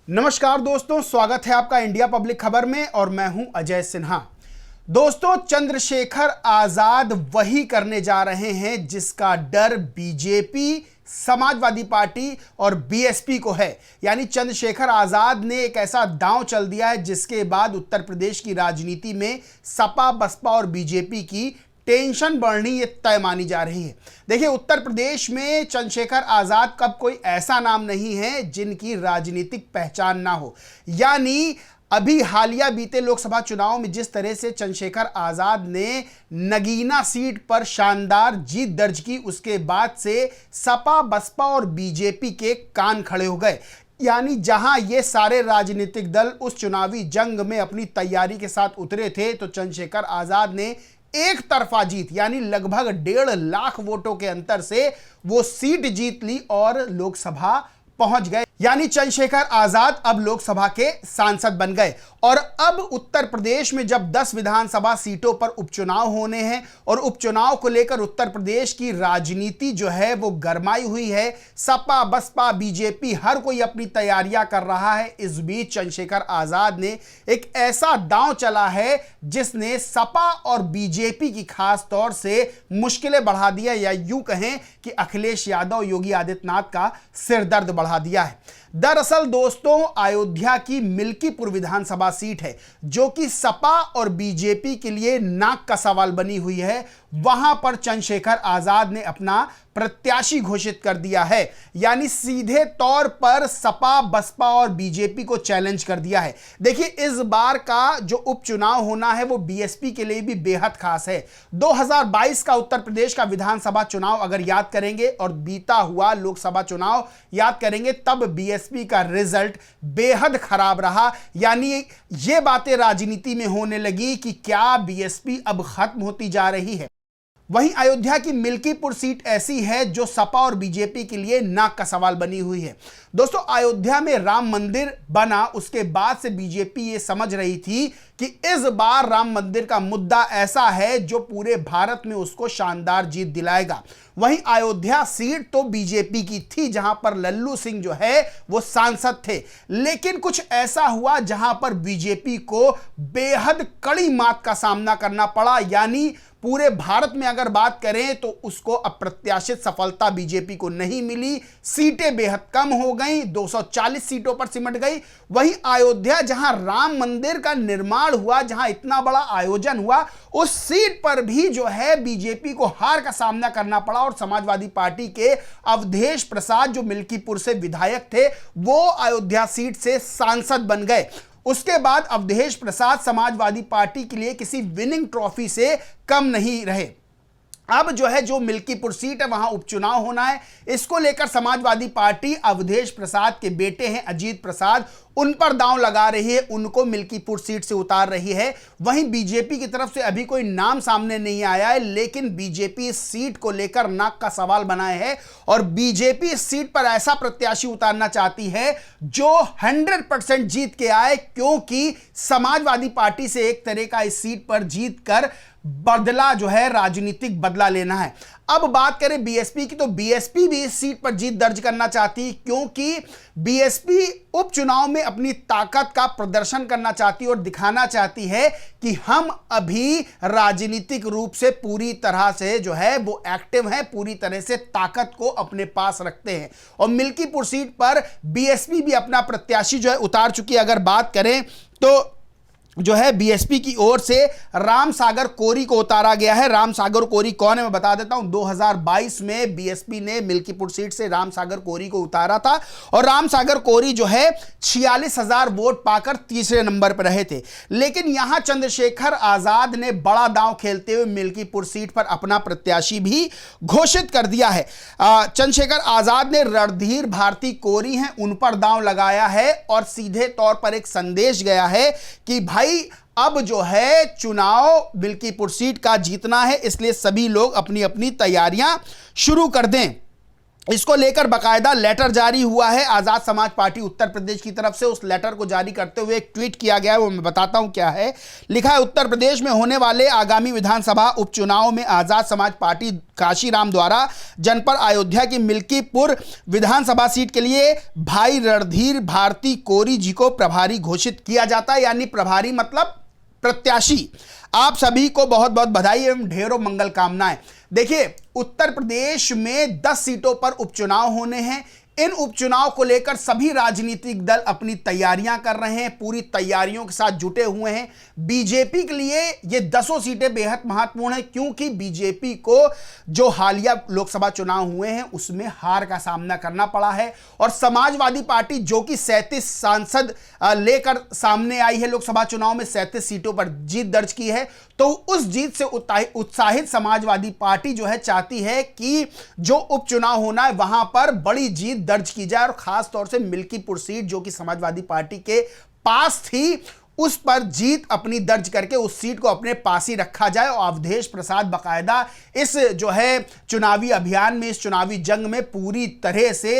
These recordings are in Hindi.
नमस्कार दोस्तों, स्वागत है आपका इंडिया पब्लिक खबर में और मैं हूं अजय सिन्हा। दोस्तों, चंद्रशेखर आजाद वही करने जा रहे हैं जिसका डर बीजेपी, समाजवादी पार्टी और बीएसपी को है। यानी चंद्रशेखर आजाद ने एक ऐसा दांव चल दिया है जिसके बाद उत्तर प्रदेश की राजनीति में सपा, बसपा और बीजेपी की टेंशन बढ़नी ये तय मानी जा रही है। देखिए, उत्तर प्रदेश में चंद्रशेखर आजाद का कोई ऐसा नाम नहीं है जिनकी राजनीतिक पहचान ना हो। यानी अभी हालिया बीते लोकसभा चुनाव में जिस तरह से चंद्रशेखर आजाद ने नगीना सीट पर शानदार जीत दर्ज की, उसके बाद से सपा, बसपा और बीजेपी के कान खड़े हो गए। यानी जहां ये सारे राजनीतिक दल उस चुनावी जंग में अपनी तैयारी के साथ उतरे थे, तो चंद्रशेखर आजाद ने एक तरफा जीत यानी लगभग 1.5 लाख वोटों के अंतर से वो सीट जीत ली और लोकसभा पहुंच गए। यानी चंद्रशेखर आजाद अब लोकसभा के सांसद बन गए। और अब उत्तर प्रदेश में जब 10 विधानसभा सीटों पर उपचुनाव होने हैं और उपचुनाव को लेकर उत्तर प्रदेश की राजनीति जो है वो गरमाई हुई है। सपा, बसपा, बीजेपी हर कोई अपनी तैयारियां कर रहा है। इस बीच चंद्रशेखर आजाद ने एक ऐसा दांव चला है जिसने सपा और बीजेपी की खास तौर से मुश्किलें बढ़ा दिया, या यूं कहें कि अखिलेश यादव, योगी आदित्यनाथ का सिरदर्द बढ़ा दिया है। दरअसल दोस्तों, अयोध्या की मिल्कीपुर विधानसभा सीट है जो कि सपा और बीजेपी के लिए नाक का सवाल बनी हुई है। वहां पर चंद्रशेखर आजाद ने अपना प्रत्याशी घोषित कर दिया है। यानी सीधे तौर पर सपा, बसपा और बीजेपी को चैलेंज कर दिया है। देखिए, इस बार का जो उपचुनाव होना है वो बीएसपी के लिए भी बेहद खास है। 2022 का उत्तर प्रदेश का विधानसभा चुनाव अगर याद करेंगे और बीता हुआ लोकसभा चुनाव याद करेंगे, तब बीएसपी का रिजल्ट बेहद खराब रहा। यानी ये बातें राजनीति में होने लगी कि क्या बीएसपी अब खत्म होती जा रही है। वहीं अयोध्या की मिल्कीपुर सीट ऐसी है जो सपा और बीजेपी के लिए नाक का सवाल बनी हुई है। दोस्तों, अयोध्या में राम मंदिर बना, उसके बाद से बीजेपी ये समझ रही थी कि इस बार राम मंदिर का मुद्दा ऐसा है जो पूरे भारत में उसको शानदार जीत दिलाएगा। वहीं अयोध्या सीट तो बीजेपी की थी जहां पर लल्लू सिंह जो है वो सांसद थे, लेकिन कुछ ऐसा हुआ जहां पर बीजेपी को बेहद कड़ी मात का सामना करना पड़ा। यानी पूरे भारत में अगर बात करें तो उसको अप्रत्याशित सफलता बीजेपी को नहीं मिली। सीटें बेहद कम हो गई, 240 सीटों पर सिमट गई। वहीं अयोध्या जहां राम मंदिर का निर्माण हुआ, जहां इतना बड़ा आयोजन हुआ, उस सीट पर भी जो है बीजेपी को हार का सामना करना पड़ा और समाजवादी पार्टी के अवधेश प्रसाद जो मिल्कीपुर से विधायक थे वो अयोध्या सीट से सांसद बन गए। उसके बाद अवधेश प्रसाद समाजवादी पार्टी के लिए किसी विनिंग ट्रॉफी से कम नहीं रहे। अब जो है, जो मिल्कीपुर सीट है वहां उपचुनाव होना है। इसको लेकर समाजवादी पार्टी अवधेश प्रसाद के बेटे हैं अजीत प्रसाद, उन पर दांव लगा रही है, उनको मिल्कीपुर सीट से उतार रही है। वहीं बीजेपी की तरफ से अभी कोई नाम सामने नहीं आया है, लेकिन बीजेपी इस सीट को लेकर नाक का सवाल बनाए है और बीजेपी इस सीट पर ऐसा प्रत्याशी उतारना चाहती है जो 100% जीत के आए, क्योंकि समाजवादी पार्टी से एक तरह का इस सीट पर जीत कर बदला जो है, राजनीतिक बदला लेना है। अब बात करें बीएसपी की, तो बीएसपी भी इस सीट पर जीत दर्ज करना चाहती है, क्योंकि बीएसपी उपचुनाव में अपनी ताकत का प्रदर्शन करना चाहती है और दिखाना चाहती है कि हम अभी राजनीतिक रूप से पूरी तरह से जो है वो एक्टिव है, पूरी तरह से ताकत को अपने पास रखते हैं। और मिल्कीपुर सीट पर बीएसपी भी अपना प्रत्याशी जो है उतार चुकी है। अगर बात करें तो जो है बीएसपी की ओर से राम सागर कोरी को उतारा गया है। राम सागर कोरी कौन है मैं बता देता हूं। 2022 में बीएसपी ने मिल्कीपुर सीट से राम सागर कोरी को उतारा था और राम सागर कोरी जो है 46,000 वोट पाकर तीसरे नंबर पर रहे थे। लेकिन यहां चंद्रशेखर आजाद ने बड़ा दांव खेलते हुए मिल्कीपुर सीट पर अपना प्रत्याशी भी घोषित कर दिया है। चंद्रशेखर आजाद ने रणधीर भारती कोरी हैं, उन पर दांव लगाया है और सीधे तौर पर एक संदेश गया है कि भाई अब जो है चुनाव मिल्कीपुर सीट का जीतना है, इसलिए सभी लोग अपनी अपनी तैयारियां शुरू कर दें। इसको लेकर बकायदा लेटर जारी हुआ है आजाद समाज पार्टी उत्तर प्रदेश की तरफ से। उस लेटर को जारी करते हुए एक ट्वीट किया गया है, वो मैं बताता हूं क्या है। लिखा है, उत्तर प्रदेश में होने वाले आगामी विधानसभा उपचुनाव में आजाद समाज पार्टी काशीराम द्वारा जनपद अयोध्या की मिल्कीपुर विधानसभा सीट के लिए भाई रणधीर भारती कोरी जी को प्रभारी घोषित किया जाता है। यानी प्रभारी मतलब प्रत्याशी। आप सभी को बहुत बहुत बधाई एवं ढेरों मंगल कामनाएं। देखिए, उत्तर प्रदेश में 10 सीटों पर उपचुनाव होने हैं। इन उपचुनाव को लेकर सभी राजनीतिक दल अपनी तैयारियां कर रहे हैं, पूरी तैयारियों के साथ जुटे हुए हैं। बीजेपी के लिए ये 10 सीटें बेहद महत्वपूर्ण हैं, क्योंकि बीजेपी को जो हालिया लोकसभा चुनाव हुए हैं उसमें हार का सामना करना पड़ा है, और समाजवादी पार्टी जो कि 37 सांसद लेकर सामने आई है लोकसभा चुनाव में, 37 सीटों पर जीत दर्ज की है। तो उस जीत से उत्साहित समाजवादी पार्टी जो है चाहती है कि जो उपचुनाव होना है वहां पर बड़ी जीत दर्ज की जाए, और खास तौर से मिल्कीपुर सीट जो कि समाजवादी पार्टी के पास थी, उस पर जीत अपनी दर्ज करके उस सीट को अपने पास ही रखा जाए। और अवधेश प्रसाद बकायदा इस जो है चुनावी अभियान में, इस चुनावी जंग में पूरी तरह से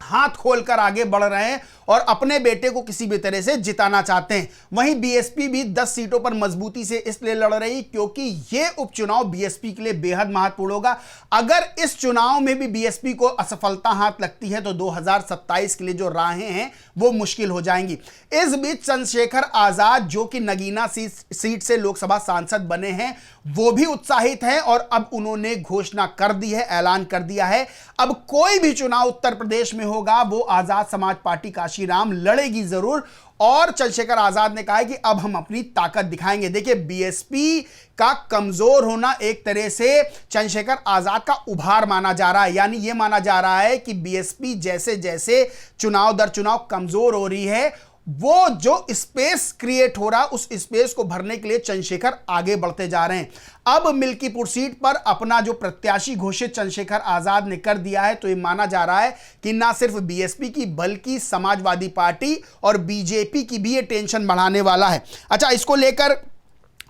हाथ खोलकर आगे बढ़ रहे हैं और अपने बेटे को किसी भी तरह से जिताना चाहते हैं। वहीं बीएसपी भी 10 सीटों पर मजबूती से इसलिए लड़ रही क्योंकि यह उपचुनाव बीएसपी के लिए बेहद महत्वपूर्ण होगा। अगर इस चुनाव में भी बीएसपी को असफलता हाथ लगती है तो 2027 के लिए जो राहें हैं वो मुश्किल हो जाएंगी। इस बीच चंद्रशेखर आजाद जो कि नगीना सीट से लोकसभा सांसद बने हैं, वो भी उत्साहित हैं और अब उन्होंने घोषणा कर दी है, ऐलान कर दिया है, अब कोई भी चुनाव उत्तर प्रदेश में होगा वो आजाद समाज पार्टी काशीराम लड़ेगी जरूर। और चंद्रशेखर आजाद ने कहा है कि अब हम अपनी ताकत दिखाएंगे। देखिए, बीएसपी का कमजोर होना एक तरह से चंद्रशेखर आजाद का उभार माना जा रहा है। यानी यह माना जा रहा है कि बीएसपी जैसे जैसे चुनाव दर चुनाव कमजोर हो रही है, वो जो स्पेस क्रिएट हो रहा, उस स्पेस को भरने के लिए चंद्रशेखर आगे बढ़ते जा रहे हैं। अब मिल्कीपुर सीट पर अपना जो प्रत्याशी घोषित चंद्रशेखर आजाद ने कर दिया है, तो यह माना जा रहा है कि ना सिर्फ बीएसपी की बल्कि समाजवादी पार्टी और बीजेपी की भी ये टेंशन बढ़ाने वाला है। अच्छा, इसको लेकर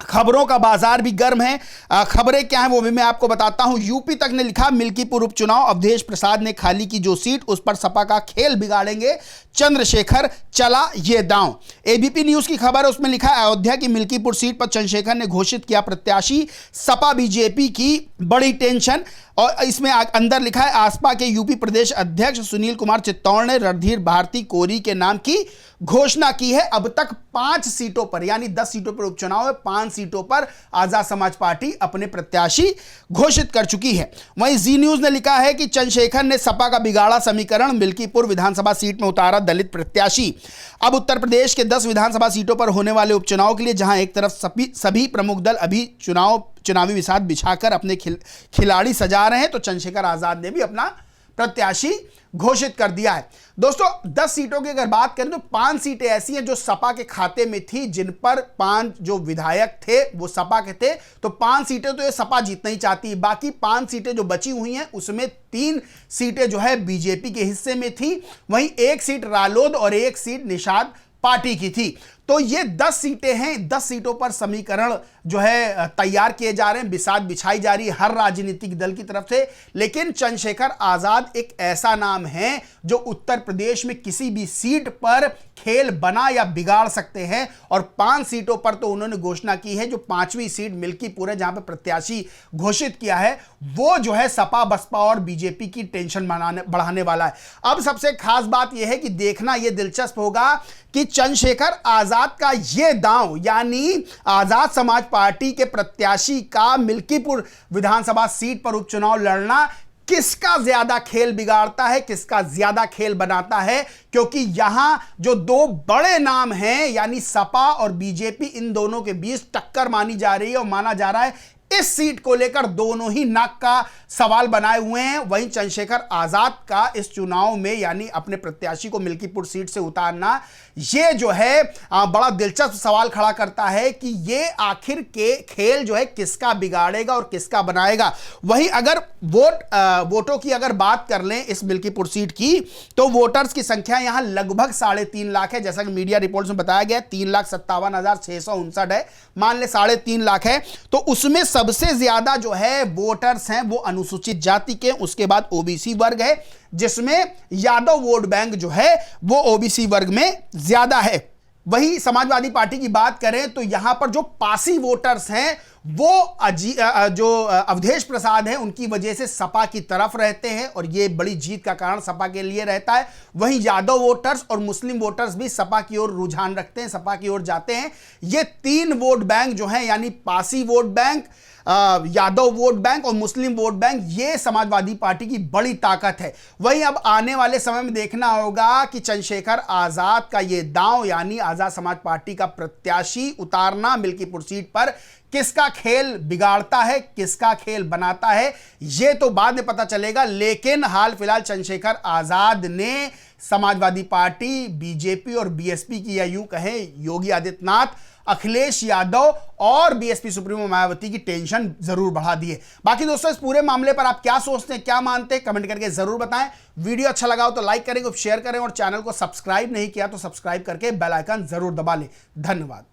खबरों का बाजार भी गर्म है। खबरें क्या हैं वो भी मैं आपको बताता हूं। यूपी तक ने लिखा, मिल्कीपुर उपचुनाव, अवधेश प्रसाद ने खाली की जो सीट उस पर सपा का खेल बिगाड़ेंगे चंद्रशेखर, चला ये दांव। एबीपी न्यूज की खबर है, उसमें लिखा है, अयोध्या की मिल्कीपुर सीट पर चंद्रशेखर ने घोषित किया प्रत्याशी, सपा बीजेपी की बड़ी टेंशन। और इसमें अंदर लिखा है, आसपा के यूपी प्रदेश अध्यक्ष सुनील कुमार चित्तौड़ ने रणधीर भारती कोरी के नाम की घोषणा की है। अब तक 5 सीटों पर, यानी 10 सीटों पर उपचुनाव है, 5 सीटों पर आजाद समाज पार्टी अपने प्रत्याशी घोषित कर चुकी है। वहीं जी न्यूज ने लिखा है कि चंद्रशेखर ने सपा का बिगाड़ा समीकरण, मिल्कीपुर विधानसभा सीट में उतारा दलित प्रत्याशी। अब उत्तर प्रदेश के 10 विधानसभा सीटों पर होने वाले उपचुनाव के लिए जहां एक तरफ सभी प्रमुख दल अभी चुनावी विसात बिछाकर अपने खिलाड़ी सजा रहे हैं, तो चंद्रशेखर आजाद ने भी अपना प्रत्याशी घोषित कर दिया है। दोस्तों, 10 सीटों की अगर बात करें तो 5 सीटें ऐसी हैं जो सपा के खाते में थी, जिन पर 5 जो विधायक थे वो सपा के थे, तो 5 सीटें तो ये सपा जीतना ही चाहती है। बाकी 5 सीटें जो बची हुई हैं उसमें 3 सीटें जो है बीजेपी के हिस्से में थी, वहीं 1 सीट रालोद और 1 सीट निषाद पार्टी की थी। तो ये 10 सीटें हैं, 10 सीटों पर समीकरण जो है तैयार किए जा रहे हैं, बिसात बिछाई जा रही है हर राजनीतिक दल की तरफ से। लेकिन चंद्रशेखर आजाद एक ऐसा नाम है जो उत्तर प्रदेश में किसी भी सीट पर खेल बना या बिगाड़ सकते हैं, और 5 सीटों पर तो उन्होंने घोषणा की है। जो 5वीं सीट मिल्कीपुर है, जहां पर प्रत्याशी घोषित किया है, वो जो है सपा बसपा और बीजेपी की टेंशन बढ़ाने वाला है। अब सबसे खास बात यह है कि देखना यह दिलचस्प होगा कि चंद्रशेखर आजाद का यह दांव, यानी आजाद समाज पार्टी के प्रत्याशी का मिल्कीपुर विधानसभा सीट पर उपचुनाव लड़ना, किसका ज्यादा खेल बिगाड़ता है, किसका ज्यादा खेल बनाता है। क्योंकि यहां जो 2 बड़े नाम हैं, यानी सपा और बीजेपी, इन दोनों के बीच टक्कर मानी जा रही है और माना जा रहा है इस सीट को लेकर दोनों ही नाक का सवाल बनाए हुए हैं। वहीं चंद्रशेखर आजाद का इस चुनाव में, यानी अपने प्रत्याशी को मिल्कीपुर सीट से उतारना, यह जो है बड़ा दिलचस्प सवाल खड़ा करता है कि यह आखिर के खेल जो है किसका बिगाड़ेगा और किसका बनाएगा। वहीं अगर वोटों की अगर बात कर लें इस मिल्कीपुर सीट की, तो वोटर्स की संख्या यहां लगभग 3.5 लाख है। जैसा कि मीडिया रिपोर्ट्स में बताया गया, 3,57,659 है, मान ले 3.5 लाख है, तो उसमें सबसे ज्यादा जो है वोटर्स हैं वो अनुसूचित जाति के, उसके बाद ओबीसी वर्ग है, जिसमें यादव वोट बैंक जो है वो ओबीसी वर्ग में ज्यादा है। वही समाजवादी पार्टी की बात करें तो यहां पर जो पासी वोटर्स हैं वो जो अवधेश प्रसाद हैं उनकी वजह से सपा की तरफ रहते हैं और ये बड़ी जीत का कारण सपा के लिए रहता है। वहीं यादव वोटर्स और मुस्लिम वोटर्स भी सपा की ओर रुझान रखते हैं, सपा की ओर जाते हैं। ये तीन वोट बैंक जो हैं यानी Pasi vote bank, Yadav vote bank और मुस्लिम वोट बैंक, ये समाजवादी पार्टी की बड़ी ताकत है। वहीं अब आने वाले समय में देखना होगा कि चंद्रशेखर आजाद का ये दांव यानी आजाद समाज पार्टी का प्रत्याशी उतारना मिल्कीपुर सीट पर किसका खेल बिगाड़ता है, किसका खेल बनाता है, यह तो बाद में पता चलेगा। लेकिन हाल फिलहाल चंद्रशेखर आजाद ने समाजवादी पार्टी, बीजेपी और बीएसपी की, या यूं कहें योगी आदित्यनाथ, अखिलेश यादव और बीएसपी सुप्रीमो मायावती की टेंशन जरूर बढ़ा दी है। बाकी दोस्तों इस पूरे मामले पर आप क्या सोचते हैं, क्या मानते हैं, कमेंट करके जरूर बताएं। वीडियो अच्छा लगा हो तो लाइक करें, शेयर करें और चैनल को सब्सक्राइब नहीं किया तो सब्सक्राइब करके बेल आइकन जरूर दबा लें। धन्यवाद।